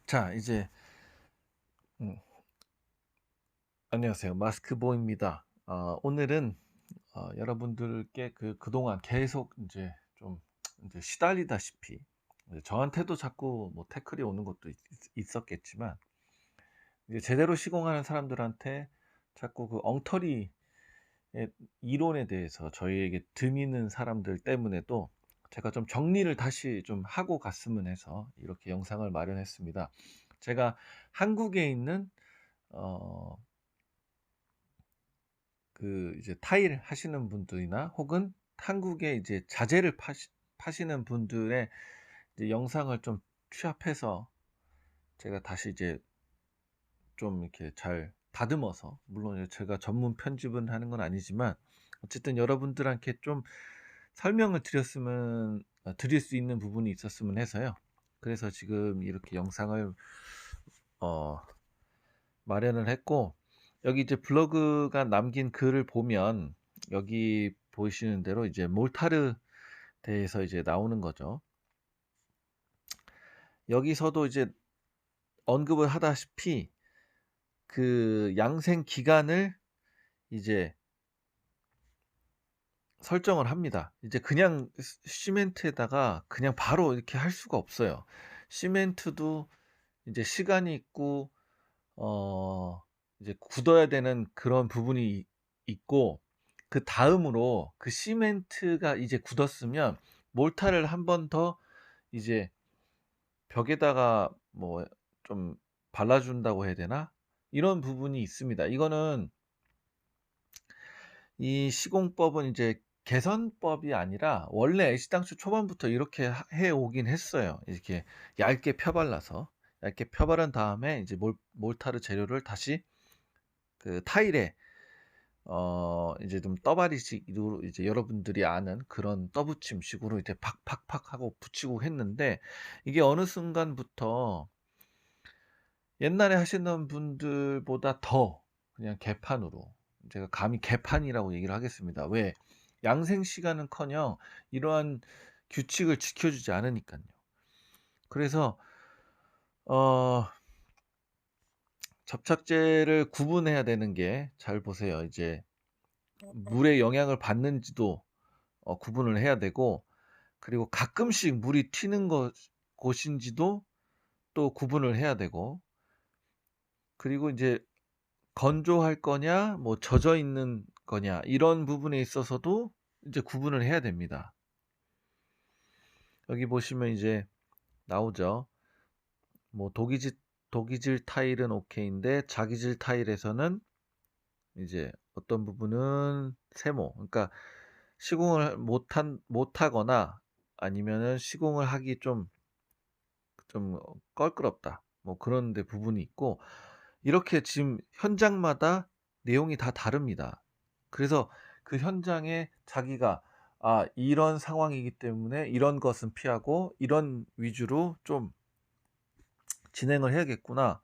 자, 이제 음, 안녕하세요. 마스크보입니다. 오늘은 여러분들께 그동안 계속 이제 좀 이제 시달리다시피 저한테도 자꾸 뭐 태클이 오는 것도 있었겠지만 이제 제대로 시공하는 사람들한테 자꾸 그 엉터리의 이론에 대해서 저희에게 드미는 사람들 때문에도 제가 좀 정리를 다시 좀 하고 갔으면 해서 이렇게 영상을 마련했습니다. 제가 한국에 있는 어, 이제 타일 하시는 분들이나 혹은 한국에 이제 자재를 파시는 분들의 이제 영상을 좀 취합해서 제가 다시 이제 좀 이렇게 잘 다듬어서, 물론 이제 제가 전문 편집은 하는 건 아니지만 어쨌든 여러분들한테 좀 설명을 드릴 수 있는 부분이 있었으면 해서요. 그래서 지금 이렇게 영상을 어, 마련을 했고, 여기 이제 블로그가 남긴 글을 보면 여기 보시는 대로 이제 몰타르 대해서 이제 나오는 거죠. 여기서도 이제 언급을 하다시피 그 양생 기간을 이제 설정을 합니다. 이제 그냥 시멘트에다가 그냥 바로 이렇게 할 수가 없어요. 시멘트도 이제 시간이 있고 어 이제 굳어야 되는 그런 부분이 있고, 그다음으로 그 시멘트가 이제 굳었으면 몰타를 한 번 더 이제 벽에다가 뭐 좀 발라 준다고 해야 되나? 이런 부분이 있습니다. 이거는 이 시공법은 이제 개선법이 아니라 원래 애시당초 초반부터 이렇게 해 오긴 했어요. 이렇게 얇게 펴 발라서. 얇게 펴 바른 다음에 이제 몰타르 재료를 다시 그 타일에 이제 좀 떠바리식으로 이제 여러분들이 아는 그런 떠붙임식으로 이제 팍팍팍 하고 붙이고 했는데, 이게 어느 순간부터 옛날에 하시는 분들보다 더 그냥 개판으로, 제가 감히 개판이라고 얘기를 하겠습니다. 왜? 양생 시간은커녕 이러한 규칙을 지켜주지 않으니까요. 그래서 어 접착제를 구분해야 되는 게, 잘 보세요. 이제 물의 영향을 받는지도 구분을 해야 되고, 그리고 가끔씩 물이 튀는 곳인지도 또 구분을 해야 되고, 그리고 이제 건조할 거냐 뭐 젖어 있는 거냐 이런 부분에 있어서도 이제 구분을 해야 됩니다. 여기 보시면 이제 나오죠. 뭐 독이질 타일은 오케이인데 자기질 타일에서는 이제 어떤 부분은 세모, 그러니까 시공을 못하거나 아니면은 시공을 하기 좀 껄끄럽다, 뭐 그런 데 부분이 있고, 이렇게 지금 현장마다 내용이 다 다릅니다. 그래서 그 현장에 자기가 이런 상황이기 때문에 이런 것은 피하고 이런 위주로 좀 진행을 해야겠구나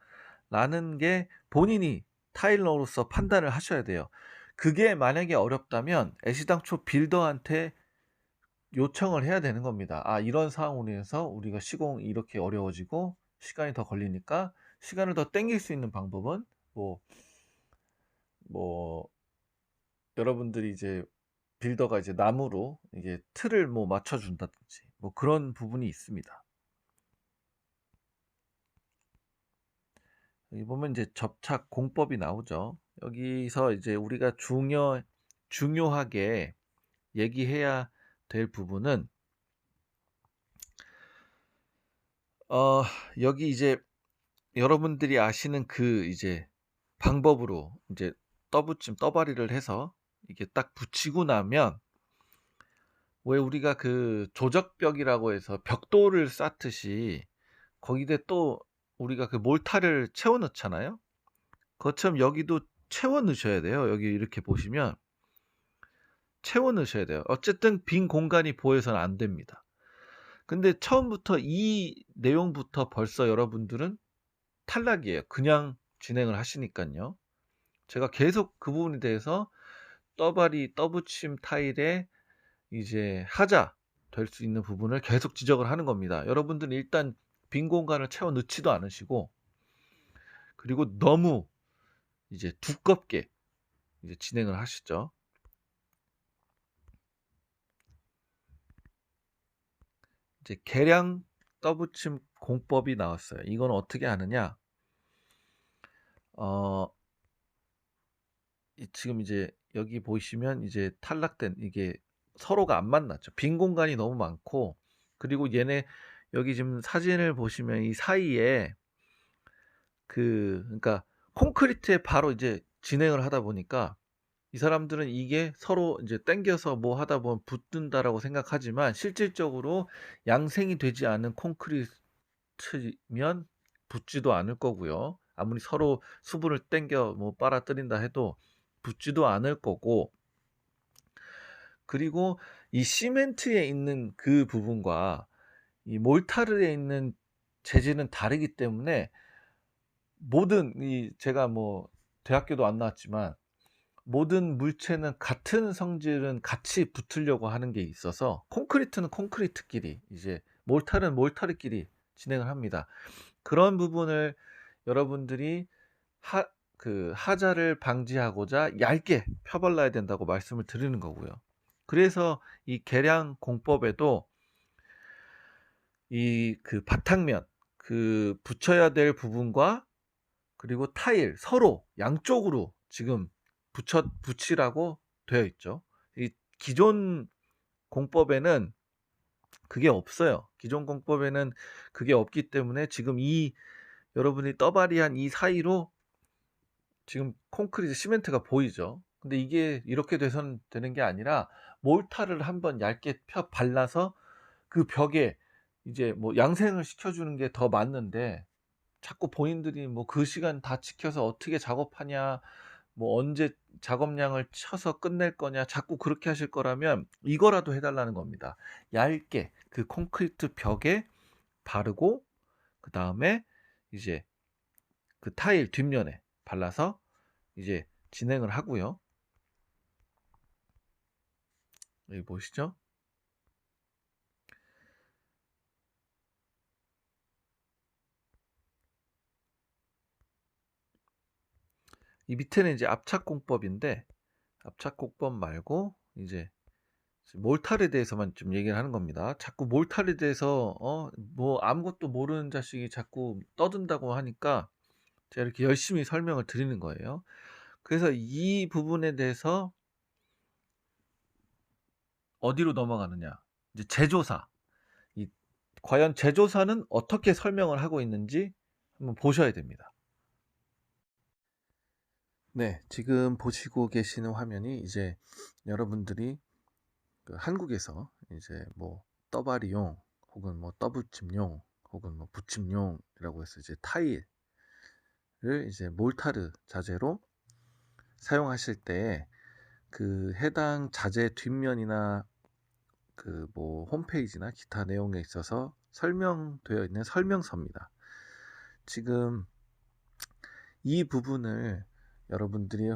라는 게 본인이 타일러로서 판단을 하셔야 돼요. 그게 만약에 어렵다면 애시당초 빌더한테 요청을 해야 되는 겁니다. 이런 상황으로 인해서 우리가 시공이 이렇게 어려워지고 시간이 더 걸리니까 시간을 더 땡길 수 있는 방법은 뭐, 뭐, 여러분들이 이제 빌더가 이제 나무로 이게 틀을 뭐 맞춰준다든지 뭐 그런 부분이 있습니다. 여기 보면 이제 접착 공법이 나오죠. 여기서 이제 우리가 중요하게 얘기해야 될 부분은 어, 여기 이제 여러분들이 아시는 그 이제 방법으로 이제 떠바리를 해서 이게 딱 붙이고 나면, 왜 우리가 그 조적벽이라고 해서 벽돌을 쌓듯이 거기다 또 우리가 그 몰타를 채워 넣잖아요. 그것처럼 여기도 채워 넣으셔야 돼요. 여기 이렇게 보시면 채워 넣으셔야 돼요. 어쨌든 빈 공간이 보여서는 안 됩니다. 근데 처음부터 이 내용부터 벌써 여러분들은 탈락이에요. 그냥 진행을 하시니까요. 제가 계속 그 부분에 대해서 떠붙임 타일에 이제 하자 될 수 있는 부분을 계속 지적을 하는 겁니다. 여러분들은 일단 빈 공간을 채워 넣지도 않으시고, 그리고 너무 이제 두껍게 이제 진행을 하시죠. 이제 계량 떠붙임 공법이 나왔어요. 이건 어떻게 하느냐? 지금 이제 여기 보시면 이제 탈락된 이게 서로가 안 만났죠. 빈 공간이 너무 많고, 그리고 얘네 여기 지금 사진을 보시면 이 사이에 그러니까 콘크리트에 바로 이제 진행을 하다 보니까 이 사람들은 이게 서로 이제 당겨서 뭐 하다 보면 붙는다라고 생각하지만, 실질적으로 양생이 되지 않은 콘크리트면 붙지도 않을 거고요. 아무리 서로 수분을 당겨 뭐 빨아들인다 해도 붙지도 않을 거고, 그리고 이 시멘트에 있는 그 부분과 이 몰타르에 있는 재질은 다르기 때문에, 모든 제가 뭐 대학교도 안 나왔지만 모든 물체는 같은 성질은 같이 붙으려고 하는 게 있어서, 콘크리트는 콘크리트끼리, 이제 몰타르는 몰타르끼리 진행을 합니다. 그런 부분을 여러분들이 하자를 방지하고자 얇게 펴발라야 된다고 말씀을 드리는 거고요. 그래서 이 계량 공법에도 이 바탕면, 붙여야 될 부분과 그리고 타일 서로 양쪽으로 지금 붙이라고 되어 있죠. 이 기존 공법에는 그게 없어요. 기존 공법에는 그게 없기 때문에 지금 여러분이 떠바리한 이 사이로 지금 콘크리트 시멘트가 보이죠. 근데 이게 이렇게 돼선 되는 게 아니라, 몰타를 한번 얇게 발라서 그 벽에 이제 뭐 양생을 시켜주는 게 더 맞는데, 자꾸 본인들이 뭐 그 시간 다 지켜서 어떻게 작업하냐, 뭐 언제 작업량을 쳐서 끝낼 거냐, 자꾸 그렇게 하실 거라면 이거라도 해달라는 겁니다. 얇게 그 콘크리트 벽에 바르고, 그 다음에 이제 그 타일 뒷면에 발라서 이제 진행을 하고요. 여기 보시죠. 이 밑에는 이제 압착공법인데, 압착공법 말고 이제 몰타르에 대해서만 좀 얘기를 하는 겁니다. 자꾸 몰타르에 대해서 뭐 아무것도 모르는 자식이 자꾸 떠든다고 하니까 제가 이렇게 열심히 설명을 드리는 거예요. 그래서 이 부분에 대해서 어디로 넘어가느냐? 이제 제조사. 과연 제조사는 어떻게 설명을 하고 있는지 한번 보셔야 됩니다. 네, 지금 보시고 계시는 화면이 이제 여러분들이 한국에서 이제 뭐 떠바리용, 혹은 뭐 떠붙임용, 혹은 뭐 붙임용이라고 해서 이제 타일을 이제 몰타르 자재로 사용하실 때 해당 자재 뒷면이나 뭐 홈페이지나 기타 내용에 있어서 설명되어 있는 설명서입니다. 지금 이 부분을 여러분들이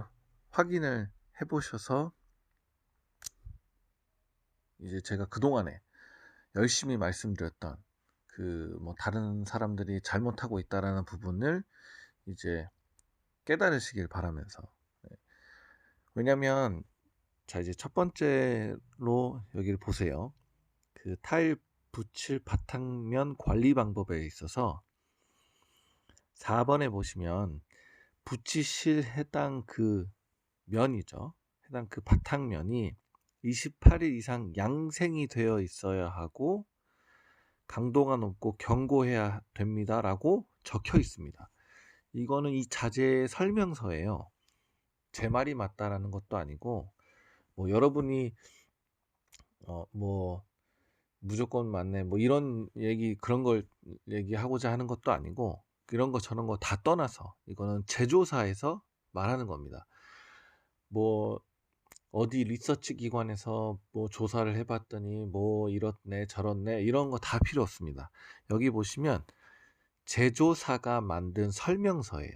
확인을 해 보셔서 이제 제가 그동안에 열심히 말씀드렸던 뭐 다른 사람들이 잘못하고 있다라는 부분을 이제 깨달으시길 바라면서, 왜냐면 자, 이제 첫 번째로 여기를 보세요. 타일 붙일 바탕면 관리 방법에 있어서 4번에 보시면 붙이실 해당 면이죠. 해당 바탕면이 28일 이상 양생이 되어 있어야 하고 강도가 높고 견고해야 됩니다 라고 적혀 있습니다. 이거는 이 자재의 설명서예요. 제 말이 맞다라는 것도 아니고, 뭐 여러분이 뭐 무조건 맞네 뭐 이런 그런 걸 얘기하고자 하는 것도 아니고, 이런 거 저런 거 다 떠나서 이거는 제조사에서 말하는 겁니다. 뭐 어디 리서치 기관에서 뭐 조사를 해봤더니 뭐 이렇네 저렇네 이런 거 다 필요 없습니다. 여기 보시면 제조사가 만든 설명서예요.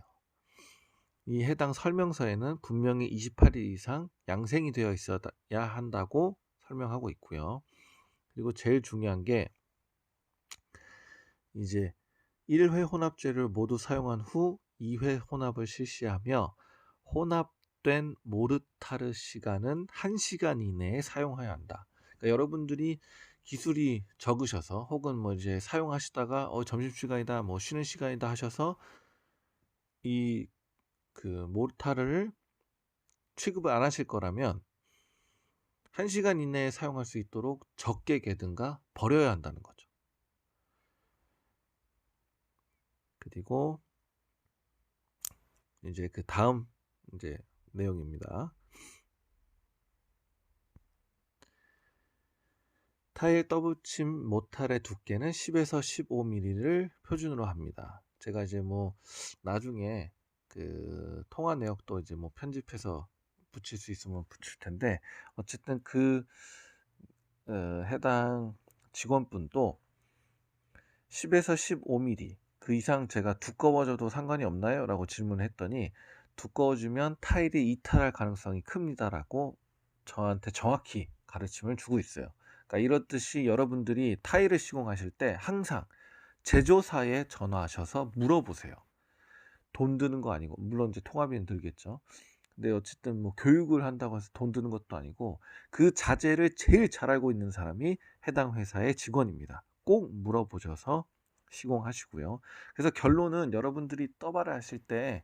이 해당 설명서에는 분명히 28일 이상 양생이 되어 있어야 한다고 설명하고 있고요. 그리고 제일 중요한 게 이제 1회 혼합재료를 모두 사용한 후 2회 혼합을 실시하며 혼합된 모르타르 시간은 1시간 이내에 사용해야 한다. 그러니까 여러분들이 기술이 적으셔서 혹은 뭐 이제 사용하시다가 점심시간이다 뭐 쉬는 시간이다 하셔서 이 그 모르타르를 취급을 안 하실 거라면 1시간 이내에 사용할 수 있도록 적게 개든가 버려야 한다는 거죠. 그리고 이제 그 다음 이제 내용입니다. 타일 떠붙임 모탈의 두께는 10에서 15mm를 표준으로 합니다. 제가 이제 뭐 나중에 그 통화 내역도 이제 뭐 편집해서 붙일 수 있으면 붙일 텐데, 어쨌든 그 해당 직원분도 10에서 15mm 그 이상 제가 두꺼워져도 상관이 없나요? 라고 질문을 했더니 두꺼워지면 타일이 이탈할 가능성이 큽니다 라고 저한테 정확히 가르침을 주고 있어요. 그러니까 이렇듯이 여러분들이 타일을 시공하실 때 항상 제조사에 전화하셔서 물어보세요. 돈 드는 거 아니고, 물론 이제 통화비는 들겠죠. 근데 어쨌든 뭐 교육을 한다고 해서 돈 드는 것도 아니고, 그 자재를 제일 잘 알고 있는 사람이 해당 회사의 직원입니다. 꼭 물어보셔서 시공하시고요. 그래서 결론은 여러분들이 떠발을 하실 때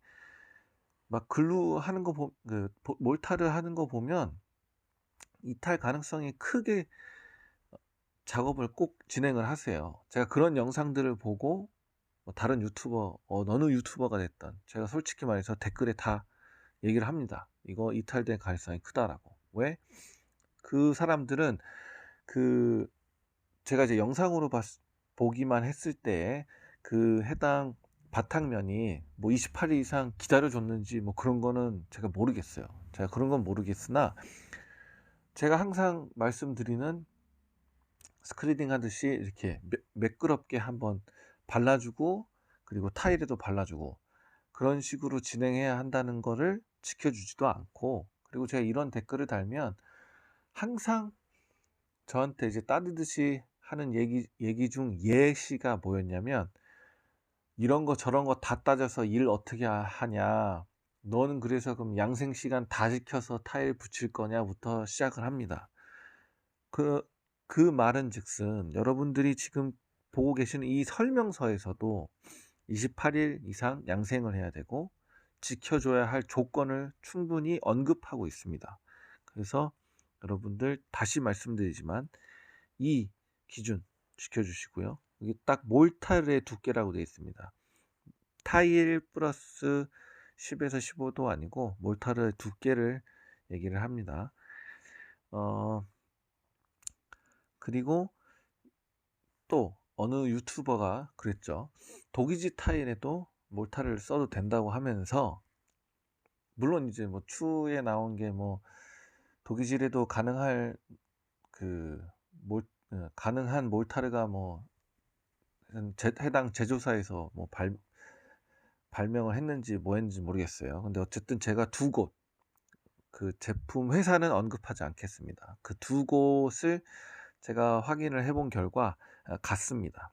막 글루 하는 거 몰타를 하는 거 보면 이탈 가능성이 크게 작업을 꼭 진행을 하세요. 제가 그런 영상들을 보고 뭐 다른 유튜버, 어느 유튜버가 됐던, 제가 솔직히 말해서 댓글에 다 얘기를 합니다. 이거 이탈될 가능성이 크다라고. 왜? 그 사람들은 그 제가 이제 영상으로 보기만 했을 때 그 해당 바탕면이 뭐 28일 이상 기다려줬는지 뭐 그런 거는 제가 모르겠어요. 제가 그런 건 모르겠으나 제가 항상 말씀드리는 스크리딩 하듯이 이렇게 매끄럽게 한번 발라주고, 그리고 타일에도 발라주고, 그런 식으로 진행해야 한다는 거를 지켜주지도 않고, 그리고 제가 이런 댓글을 달면 항상 저한테 이제 따르듯이 하는 얘기 중 예시가 뭐였냐면, 이런 거 저런 거 다 따져서 일 어떻게 하냐, 너는 그래서 그럼 양생 시간 다 지켜서 타일 붙일 거냐부터 시작을 합니다. 그 말은 즉슨 여러분들이 지금 보고 계시는 이 설명서에서도 28일 이상 양생을 해야 되고 지켜줘야 할 조건을 충분히 언급하고 있습니다. 그래서 여러분들 다시 말씀드리지만 이 기준 지켜주시고요. 여기 딱 몰탈의 두께라고 되어 있습니다. 타일 플러스 10에서 15도 아니고 몰탈의 두께를 얘기를 합니다. 그리고 또 어느 유튜버가 그랬죠. 도기지 타일에도 몰타를 써도 된다고 하면서, 물론 이제 뭐 추에 나온 게 뭐 도기질에도 가능한 몰타르가 뭐 해당 제조사에서 뭐 발명을 했는지 뭐 했는지 모르겠어요. 근데 어쨌든 제가 두 곳, 그 제품 회사는 언급하지 않겠습니다. 그 두 곳을 제가 확인을 해본 결과 같습니다.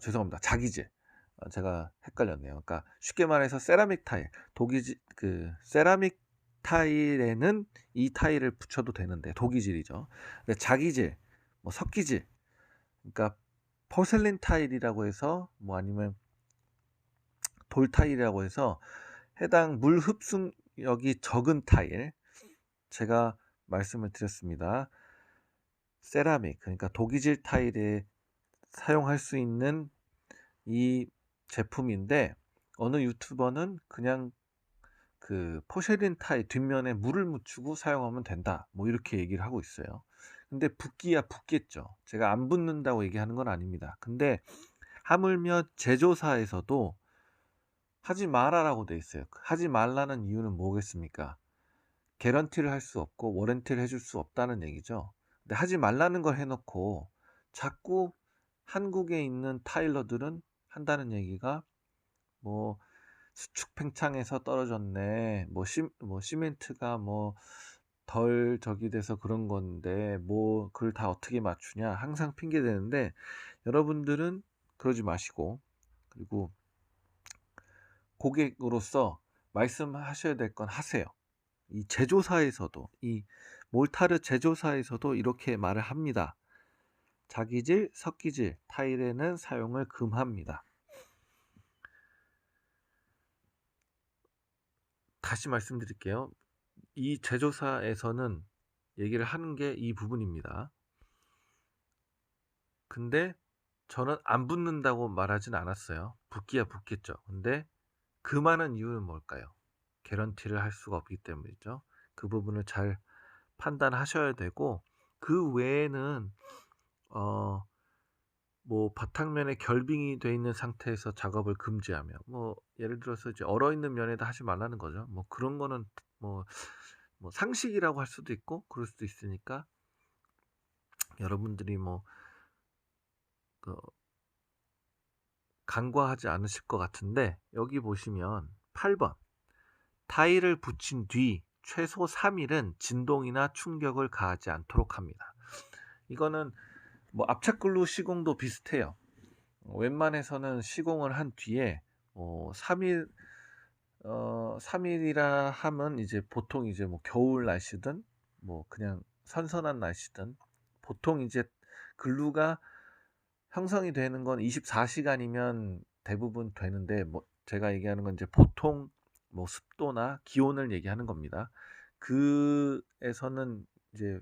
죄송합니다. 자기질. 제가 헷갈렸네요. 그러니까 쉽게 말해서 세라믹 타일, 세라믹 타일에는 이 타일을 붙여도 되는데 도기질이죠. 근데 자기질, 뭐 석기질, 그러니까 포셀린 타일이라고 해서 뭐 아니면 돌 타일이라고 해서 해당 물 흡수력이 적은 타일, 제가 말씀을 드렸습니다. 세라믹, 그러니까 도기질 타일에 사용할 수 있는 이 제품인데, 어느 유튜버는 그냥 그 포쉐린 타일 뒷면에 물을 묻히고 사용하면 된다, 뭐 이렇게 얘기를 하고 있어요. 근데 붓기야 붓겠죠. 제가 안 붓는다고 얘기하는 건 아닙니다. 근데 하물며 제조사에서도 하지 마라라고 돼 있어요. 하지 말라는 이유는 뭐겠습니까? 개런티를 할 수 없고 워런티를 해줄 수 없다는 얘기죠. 근데 하지 말라는 걸 해놓고 자꾸 한국에 있는 타일러들은 한다는 얘기가 뭐 수축 팽창해서 떨어졌네, 뭐 시멘트가 뭐 덜 저기 돼서 그런 건데 뭐 그걸 다 어떻게 맞추냐 항상 핑계 대는데 여러분들은 그러지 마시고 그리고 고객으로서 말씀하셔야 될 건 하세요. 이 제조사에서도 이 몰타르 제조사에서도 이렇게 말을 합니다. 자기질, 섞이질 타일에는 사용을 금합니다. 다시 말씀드릴게요. 이 제조사에서는 얘기를 하는 게 이 부분입니다. 근데 저는 안 붙는다고 말하진 않았어요. 붙기야 붙겠죠. 근데 금하는 이유는 뭘까요? 개런티를 할 수가 없기 때문이죠. 그 부분을 잘 판단하셔야 되고 그 외에는 뭐 바탕면에 결빙이 돼 있는 상태에서 작업을 금지하며 뭐 예를 들어서 이제 얼어 있는 면에다 하지 말라는 거죠. 뭐 그런 거는 뭐 상식이라고 할 수도 있고 그럴 수도 있으니까 여러분들이 뭐 간과하지 않으실 것 같은데 여기 보시면 8번 타일을 붙인 뒤 최소 3일은 진동이나 충격을 가하지 않도록 합니다. 이거는 뭐 압착글루 시공도 비슷해요. 웬만해서는 시공을 한 뒤에 3일 3일이라 하면 이제 보통 이제 뭐 겨울 날씨든 뭐 그냥 선선한 날씨든 보통 이제 글루가 형성이 되는 건 24시간이면 대부분 되는데 뭐 제가 얘기하는 건 이제 보통 뭐 습도나 기온을 얘기하는 겁니다. 그에서는 이제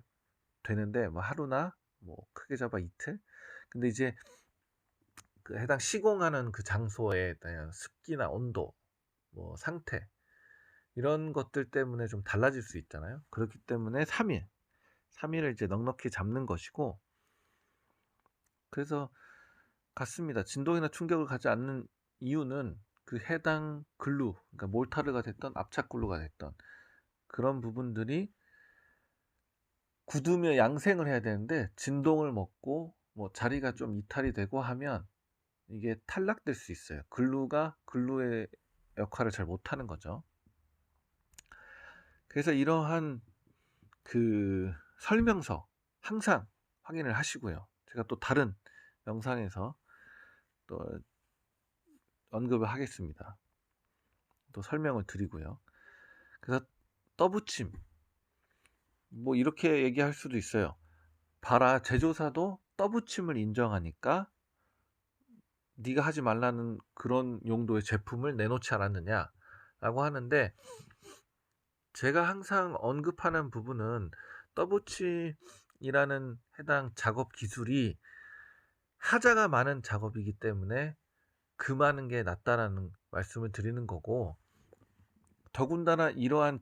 되는데 뭐 하루나 뭐 크게 잡아 이틀. 근데 이제 그 해당 시공하는 그 장소에 대한 습기나 온도, 뭐 상태 이런 것들 때문에 좀 달라질 수 있잖아요. 그렇기 때문에 3일을 이제 넉넉히 잡는 것이고 그래서 같습니다. 진동이나 충격을 가지 않는 이유는 그 해당 글루, 그러니까 몰타르가 됐던 압착 글루가 됐던 그런 부분들이 굳으며 양생을 해야 되는데 진동을 먹고 뭐 자리가 좀 이탈이 되고 하면 이게 탈락될 수 있어요. 글루가 글루의 역할을 잘 못하는 거죠. 그래서 이러한 그 설명서 항상 확인을 하시고요. 제가 또 다른 영상에서 또 언급을 하겠습니다. 또 설명을 드리고요. 그래서 떠붙임 뭐 이렇게 얘기할 수도 있어요. 봐라 제조사도 떠붙임을 인정하니까 네가 하지 말라는 그런 용도의 제품을 내놓지 않았느냐 라고 하는데 제가 항상 언급하는 부분은 떠붙임이라는 해당 작업 기술이 하자가 많은 작업이기 때문에 금하는 게 낫다라는 말씀을 드리는 거고 더군다나 이러한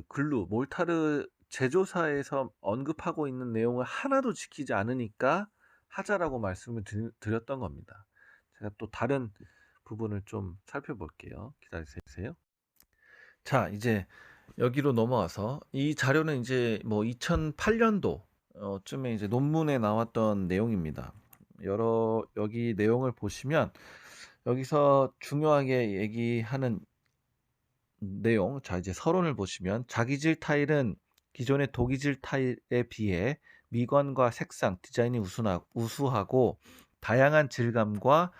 글루, 몰타르 제조사에서 언급하고 있는 내용을 하나도 지키지 않으니까 하자라고 말씀을 드렸던 겁니다. 제가 또 다른 부분을 좀 살펴볼게요. 기다리세요. 자, 이제 여기로 넘어와서 이 자료는 이제 뭐 2008년도 쯤에 이제 논문에 나왔던 내용입니다. 여기 내용을 보시면 여기서 중요하게 얘기하는 내용, 자 이제 서론을 보시면 자기질 타일은 기존의 도기질 타일에 비해 미관과 색상, 디자인이 우수하고 다양한 질감과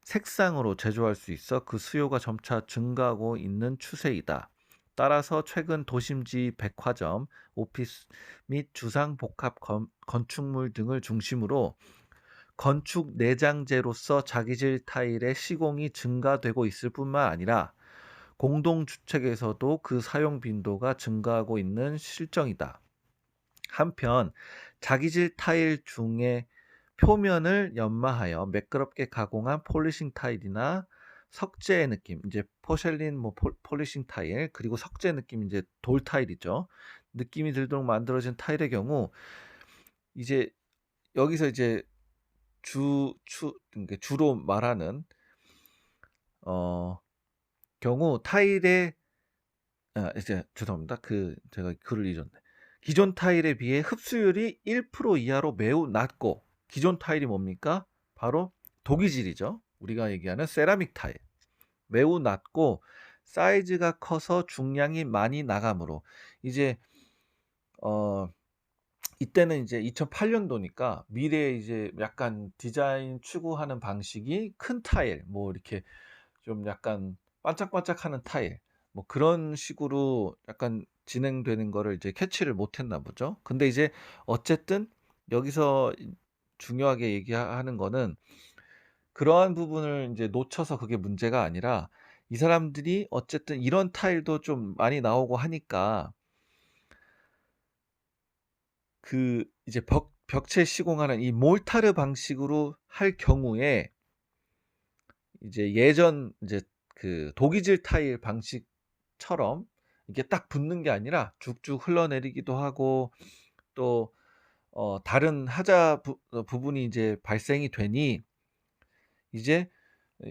색상으로 제조할 수 있어 그 수요가 점차 증가하고 있는 추세이다. 따라서 최근 도심지 백화점, 오피스 및 주상복합 건축물 등을 중심으로 건축 내장재로서 자기질 타일의 시공이 증가되고 있을 뿐만 아니라 공동주택에서도 그 사용 빈도가 증가하고 있는 실정이다. 한편 자기질 타일 중에 표면을 연마하여 매끄럽게 가공한 폴리싱 타일이나 석재의 느낌, 이제 포셀린 폴리싱 타일, 그리고 석재 느낌, 이제 돌 타일이죠. 느낌이 들도록 만들어진 타일의 경우 이제 여기서 이제 주로 말하는 경우 타일의 이제 죄송합니다. 제가 글을 잊었네. 기존 타일에 비해 흡수율이 1% 이하로 매우 낮고 기존 타일이 뭡니까? 바로 도기질이죠. 우리가 얘기하는 세라믹 타일. 매우 낮고 사이즈가 커서 중량이 많이 나가므로 이제 어 이때는 이제 2008년도니까 미래에 이제 약간 디자인 추구하는 방식이 큰 타일 뭐 이렇게 좀 약간 반짝반짝하는 타일 뭐 그런 식으로 약간 진행되는 거를 이제 캐치를 못했나 보죠. 근데 이제 어쨌든 여기서 중요하게 얘기하는 거는 그러한 부분을 인제 놓쳐서 그게 문제가 아니라 이 사람들이 어쨌든 이런 타일도 좀 많이 나오고 하니까 그 이제 벽체 시공하는 이 몰타르 방식으로 할 경우에 이제 예전 이제 그 독이질 타일 방식처럼 이게 딱 붙는 게 아니라 쭉쭉 흘러내리기도 하고 또 다른 하자 부분이 이제 발생이 되니 이제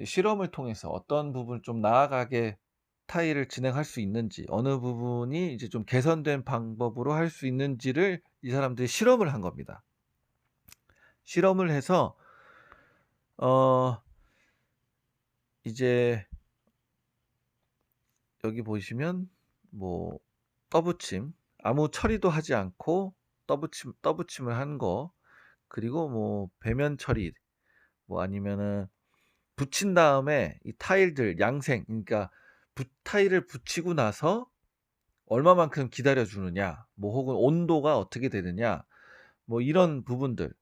실험을 통해서 어떤 부분을 좀 나아가게 타일을 진행할 수 있는지 어느 부분이 이제 좀 개선된 방법으로 할 수 있는지를 이 사람들이 실험을 한 겁니다. 실험을 해서 어 이제 여기 보시면 뭐 떠붙임 아무 처리도 하지 않고 떠붙임을 한 거 그리고 뭐 배면 처리 뭐 아니면은 붙인 다음에 이 타일들 양생 그러니까 타일을 붙이고 나서 얼마만큼 기다려 주느냐 뭐 혹은 온도가 어떻게 되느냐 뭐 이런 부분들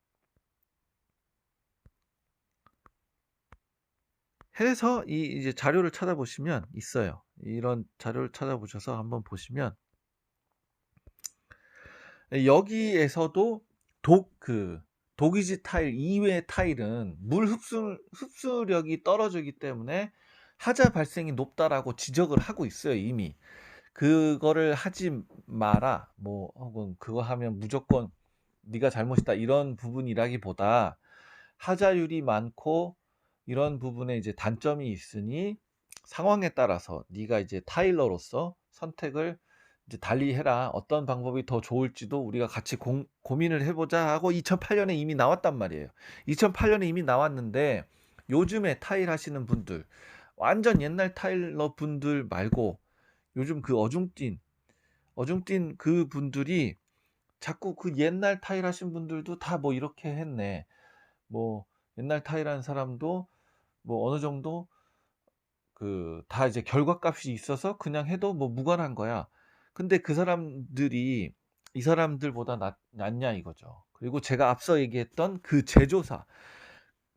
해서 이제 자료를 찾아보시면 있어요. 이런 자료를 찾아보셔서 한번 보시면 여기에서도 독이지 타일 이외의 타일은 물 흡수력이 떨어지기 때문에 하자 발생이 높다라고 지적을 하고 있어요, 이미. 그거를 하지 마라. 뭐 혹은 그거 하면 무조건 네가 잘못이다. 이런 부분이라기보다 하자율이 많고 이런 부분에 이제 단점이 있으니 상황에 따라서 네가 이제 타일러로서 선택을 이제 달리 해라. 어떤 방법이 더 좋을지도 우리가 같이 고민을 해보자 하고 2008년에 이미 나왔단 말이에요. 2008년에 이미 나왔는데 요즘에 타일 하시는 분들 완전 옛날 타일러 분들 말고 요즘 그 어중뛴 그 분들이 자꾸 그 옛날 타일 하신 분들도 다 뭐 이렇게 했네. 뭐 옛날 타일하는 사람도 뭐 어느 정도 그 다 이제 결과값이 있어서 그냥 해도 뭐 무관한 거야. 근데 그 사람들이 이 사람들보다 낫냐 이거죠. 그리고 제가 앞서 얘기했던 그 제조사,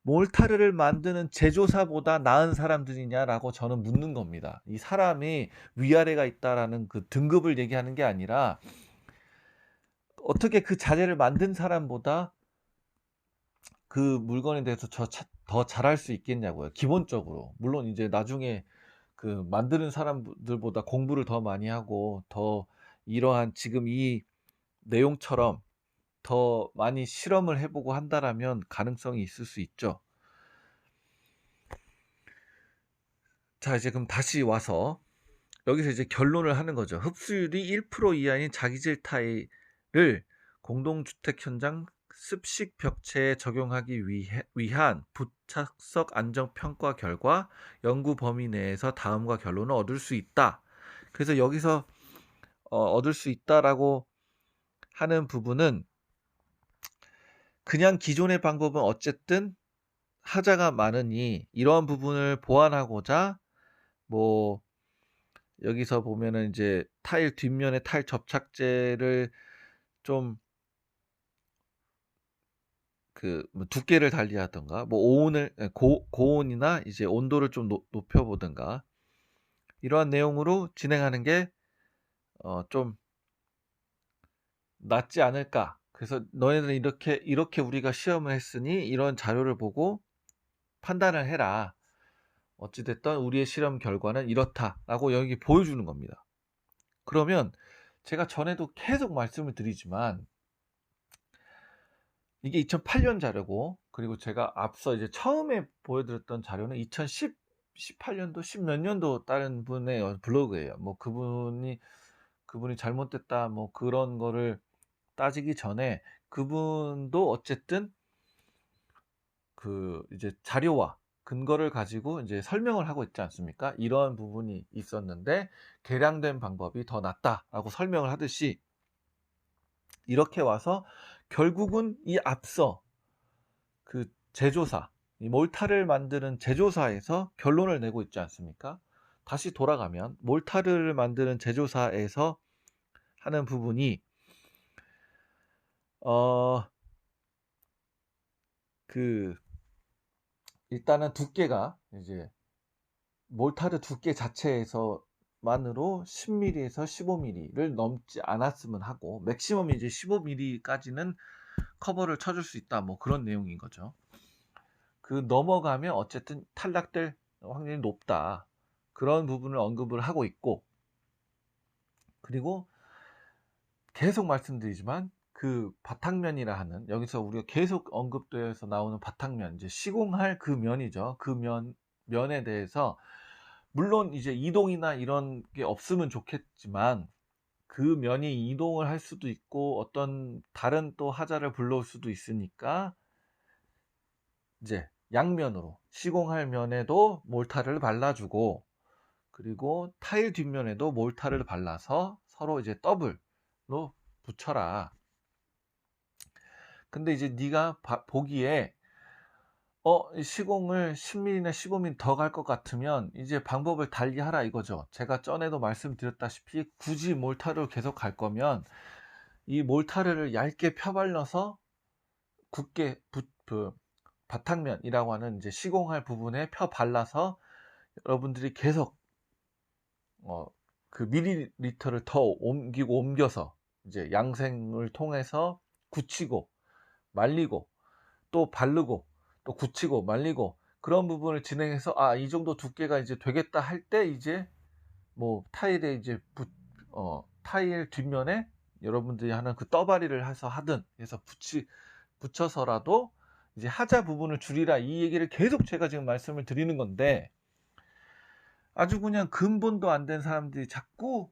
몰타르를 만드는 제조사보다 나은 사람들이냐라고 저는 묻는 겁니다. 이 사람이 위아래가 있다라는 그 등급을 얘기하는 게 아니라 어떻게 그 자재를 만든 사람보다 그 물건에 대해서 더 잘할 수 있겠냐고요. 기본적으로. 물론 이제 나중에 그 만드는 사람들보다 공부를 더 많이 하고 더 이러한 지금 이 내용처럼 더 많이 실험을 해보고 한다라면 가능성이 있을 수 있죠. 자, 이제 그럼 다시 와서 여기서 이제 결론을 하는 거죠. 흡수율이 1% 이하인 자기질 타일을 공동주택 현장 습식 벽체에 적용하기 위한 부착석 안정 평가 결과 연구 범위 내에서 다음과 결론을 얻을 수 있다. 그래서 여기서 얻을 수 있다라고 하는 부분은 그냥 기존의 방법은 어쨌든 하자가 많으니 이러한 부분을 보완하고자 뭐 여기서 보면은 이제 타일 뒷면에 타일 접착제를 좀 그 뭐 두께를 달리하든가 뭐 오온을 고온이나 이제 온도를 좀 높여 보든가 이러한 내용으로 진행하는 게 좀 낫지 않을까. 그래서 너네들은 이렇게 우리가 시험을 했으니 이런 자료를 보고 판단을 해라. 어찌 됐든 우리의 실험 결과는 이렇다라고 여기 보여주는 겁니다. 그러면 제가 전에도 계속 말씀을 드리지만 이게 2008년 자료고 그리고 제가 앞서 이제 처음에 보여드렸던 자료는 18년도 10 몇 년도 다른 분의 블로그예요. 뭐 그분이 잘못됐다 뭐 그런 거를 따지기 전에 그분도 어쨌든 그 이제 자료와 근거를 가지고 이제 설명을 하고 있지 않습니까? 이러한 부분이 있었는데 개량된 방법이 더 낫다라고 설명을 하듯이 이렇게 와서 결국은 이 앞서 그 제조사, 이 몰타를 만드는 제조사에서 결론을 내고 있지 않습니까? 다시 돌아가면 몰타를 만드는 제조사에서 하는 부분이 어 그 일단은 두께가 이제 몰타르 두께 자체에서만으로 10mm에서 15mm를 넘지 않았으면 하고 맥시멈 이제 15mm까지는 커버를 쳐줄 수 있다. 뭐 그런 내용인 거죠. 그 넘어가면 어쨌든 탈락될 확률이 높다. 그런 부분을 언급을 하고 있고, 그리고 계속 말씀드리지만 그 바탕면이라 하는, 여기서 우리가 계속 언급되어서 나오는 바탕면, 이제 시공할 그 면이죠. 그 면에 대해서 물론 이제 이동이나 이런 게 없으면 좋겠지만 그 면이 이동을 할 수도 있고 어떤 다른 또 하자를 불러올 수도 있으니까 이제 양면으로 시공할 면에도 몰타를 발라주고, 그리고 타일 뒷면에도 몰타를 발라서 서로 이제 더블로 붙여라. 근데 이제 네가 보기에 시공을 10mm나 15mm 더 갈 것 같으면 이제 방법을 달리 하라 이거죠. 제가 전에도 말씀드렸다시피 굳이 몰타를 계속 갈 거면 이 몰타르를 얇게 펴발라서 굳게 그 바탕면이라고 하는 이제 시공할 부분에 펴 발라서 여러분들이 계속 그 밀리리터를 더 옮겨서 이제 양생을 통해서 굳히고 말리고 또 바르고 또 굳히고 말리고 그런 부분을 진행해서 이 정도 두께가 이제 되겠다 할 때 이제 뭐 타일에 이제 타일 뒷면에 여러분들이 하는 그 떠바리를 해서 하든 해서 붙여서라도 이제 하자 부분을 줄이라, 이 얘기를 계속 제가 지금 말씀을 드리는 건데, 아주 그냥 근본도 안 된 사람들이 자꾸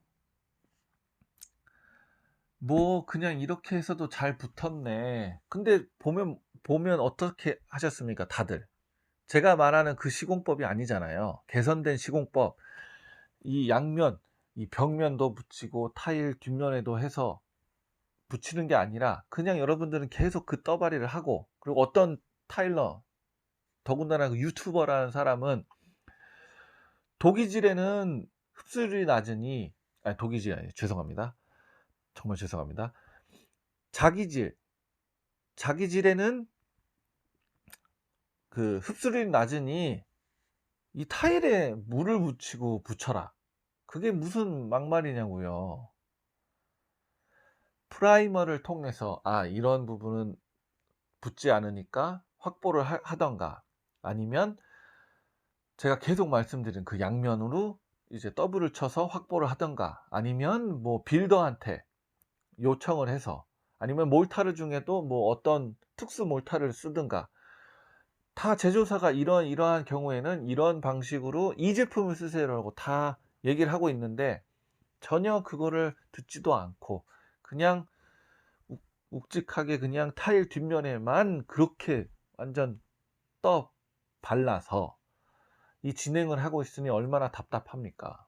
뭐 그냥 이렇게 해서도 잘 붙었네. 근데 보면 어떻게 하셨습니까 다들? 제가 말하는 그 시공법이 아니잖아요. 개선된 시공법. 이 양면, 이 벽면도 붙이고 타일 뒷면에도 해서 붙이는 게 아니라 그냥 여러분들은 계속 그 떠바리를 하고, 그리고 어떤 타일러, 더군다나 그 유튜버라는 사람은 독이질에는 흡수율이 낮으니, 독이질 아니에요. 죄송합니다. 정말 죄송합니다. 자기질에는 그 흡수율이 낮으니 이 타일에 물을 묻히고 붙여라. 그게 무슨 막말이냐고요. 프라이머를 통해서 이런 부분은 붙지 않으니까 확보를 하던가, 아니면 제가 계속 말씀드린 그 양면으로 이제 더블을 쳐서 확보를 하던가, 아니면 뭐 빌더한테 요청을 해서, 아니면 몰타르 중에도 뭐 어떤 특수 몰타를 쓰든가, 다 제조사가 이러한 경우에는 이런 방식으로 이 제품을 쓰세요라고 다 얘기를 하고 있는데 전혀 그거를 듣지도 않고 그냥 욱직하게 그냥 타일 뒷면에만 그렇게 완전 떠 발라서 이 진행을 하고 있으니 얼마나 답답합니까?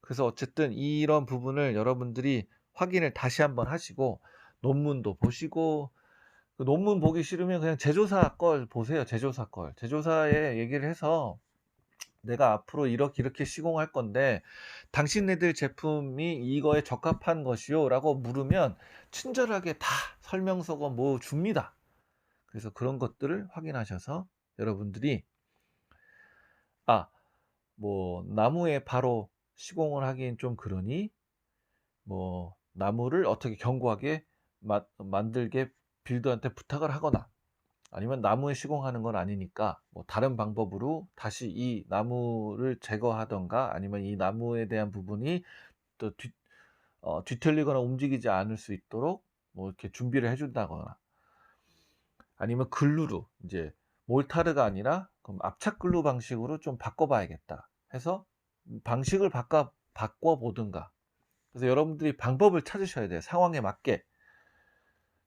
그래서 어쨌든 이런 부분을 여러분들이 확인을 다시 한번 하시고, 논문도 보시고, 그 논문 보기 싫으면 그냥 제조사 걸 보세요. 제조사 걸. 제조사에 얘기를 해서 내가 앞으로 이렇게 시공할 건데 당신네들 제품이 이거에 적합한 것이요 라고 물으면 친절하게 다 설명서가 뭐 줍니다. 그래서 그런 것들을 확인하셔서 여러분들이 뭐 나무에 바로 시공을 하기엔 좀 그러니 뭐 나무를 어떻게 견고하게 만들게 빌더한테 부탁을 하거나, 아니면 나무에 시공하는 건 아니니까 뭐 다른 방법으로 다시 이 나무를 제거하던가, 아니면 이 나무에 대한 부분이 또 뒤틀리거나 움직이지 않을 수 있도록 뭐 이렇게 준비를 해준다거나, 아니면 글루로 이제 몰타르가 아니라 그럼 압착 글루 방식으로 좀 바꿔봐야겠다 해서 방식을 바꿔보든가. 그래서 여러분들이 방법을 찾으셔야 돼요. 상황에 맞게.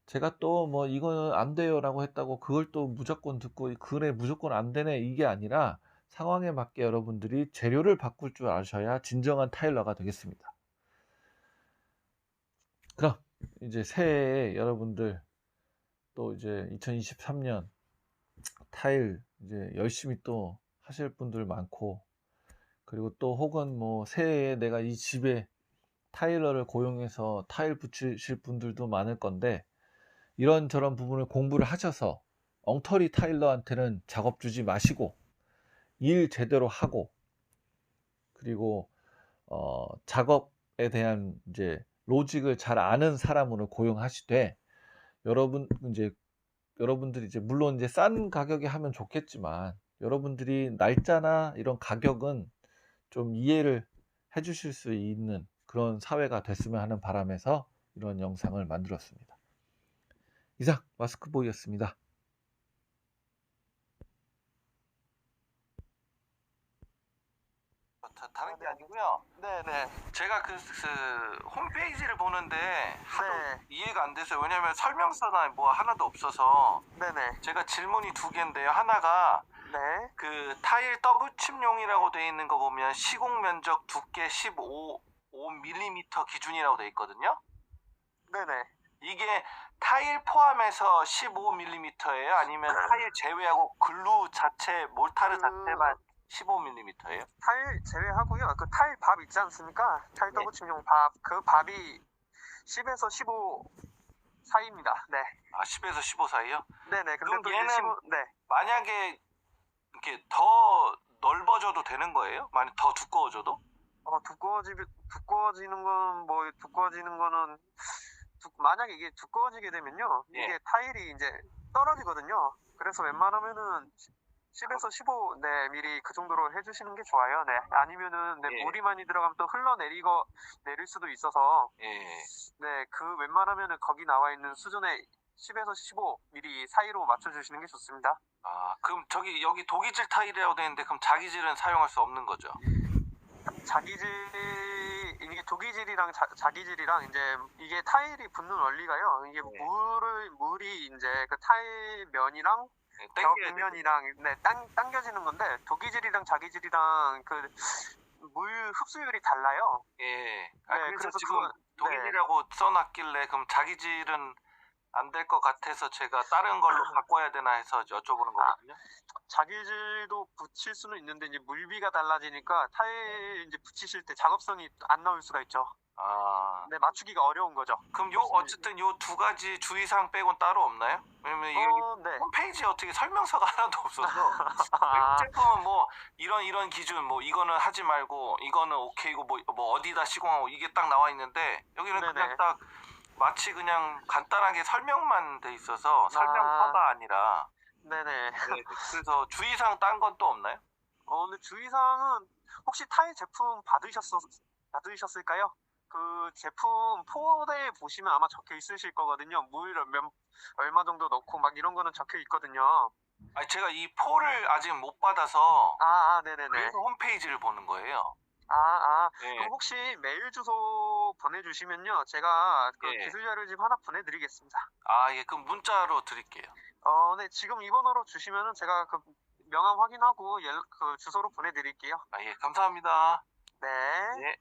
제가 또 뭐 이거는 안 돼요라고 했다고 그걸 또 무조건 듣고 그래 무조건 안 되네 이게 아니라 상황에 맞게 여러분들이 재료를 바꿀 줄 아셔야 진정한 타일러가 되겠습니다. 그럼 이제 새해에 여러분들 또 이제 2023년 타일 이제 열심히 또 하실 분들 많고, 그리고 또 혹은 뭐 새해에 내가 이 집에 타일러를 고용해서 타일 붙이실 분들도 많을 건데, 이런저런 부분을 공부를 하셔서 엉터리 타일러한테는 작업 주지 마시고 일 제대로 하고, 그리고 작업에 대한 이제 로직을 잘 아는 사람으로 고용하시되, 여러분들이 이제 물론 이제 싼 가격에 하면 좋겠지만, 여러분들이 날짜나 이런 가격은 좀 이해를 해 주실 수 있는 그런 사회가 됐으면 하는 바람에서 이런 영상을 만들었습니다. 이상 마스크보이였습니다. 다른 게 아니고요. 네네. 제가 그 홈페이지를 보는데 하도 네. 이해가 안 돼서, 왜냐면 설명서나 뭐 하나도 없어서. 네네. 제가 질문이 두 개인데요. 하나가 네. 그 타일 떠붙임용이라고 돼 있는 거 보면 시공 면적 두께 15mm 기준이라고 돼 있거든요. 네네. 이게 타일 포함해서 15mm예요? 아니면 타일 제외하고 글루 자체, 몰타르 자체만 15mm예요? 타일 제외하고요. 그 타일 밥 있지 않습니까? 타일 네. 떠붙임용 밥. 그 밥이 10에서 15 사이입니다. 네. 아, 10에서 15 사이요? 네네. 근데 그럼 또 이제 얘는 15, 네. 만약에 이렇게 더 넓어져도 되는 거예요? 만약 더 두꺼워져도? 두꺼워지는 건, 뭐, 두꺼워지는 거는, 만약에 이게 두꺼워지게 되면요. 예. 이게 타일이 이제 떨어지거든요. 그래서 웬만하면은 10에서 15, 네, 미리 그 정도로 해주시는 게 좋아요. 네. 아니면은, 네, 예. 물이 많이 들어가면 또 내릴 수도 있어서, 예. 네, 그 웬만하면은 거기 나와 있는 수준의 10에서 15 미리 사이로 맞춰주시는 게 좋습니다. 아, 그럼 여기 독이질 타일이라고 돼 있는데, 그럼 자기질은 사용할 수 없는 거죠? 이게 독이질이랑 자기질이랑 이제 이게 타일이 붙는 원리가요. 이게 네. 물이 이제 그 타일 면이랑 네, 벽면이랑 네, 당겨지는 건데 독이질이랑 자기질이랑 그 물 흡수율이 달라요. 예. 네, 그래서 그래서 지금 독이질이라고 써놨길래, 그럼 자기질은 안 될 것 같아서 제가 다른 걸로 바꿔야 되나 해서 여쭤보는 거거든요. 자기질도 붙일 수는 있는데 이제 물비가 달라지니까 타일 이제 붙이실 때 작업성이 안 나올 수가 있죠. 아, 네, 맞추기가 어려운 거죠. 그럼 어쨌든 요 두 가지 주의사항 빼곤 따로 없나요? 왜냐면 여기 네. 홈페이지에 어떻게 설명서가 하나도 없어서. 아, 제품은 뭐 이런 기준, 뭐 이거는 하지 말고 이거는 오케이고, 뭐 어디다 시공하고, 이게 딱 나와 있는데, 여기는 네네. 그냥 딱 마치 그냥 간단하게 설명만 돼 있어서 설명서가 아니라. 네네. 네, 그래서 주의사항 딴 건 또 없나요? 근데 주의사항은 혹시 타일 제품 받으셨을까요? 그 제품 포대에 보시면 아마 적혀 있으실 거거든요. 얼마 정도 넣고 막 이런 거는 적혀 있거든요. 아니, 제가 이 포를 아직 못 받아서 네네네. 그래서 홈페이지를 보는 거예요. 네. 그럼 혹시 메일 주소 보내주시면요. 제가 그 예. 기술 자료집 하나 보내드리겠습니다. 아, 예, 그럼 문자로 드릴게요. 네, 지금 이 번호로 주시면은 제가 그 명함 확인하고 그 주소로 보내드릴게요. 아, 예, 감사합니다. 네. 예.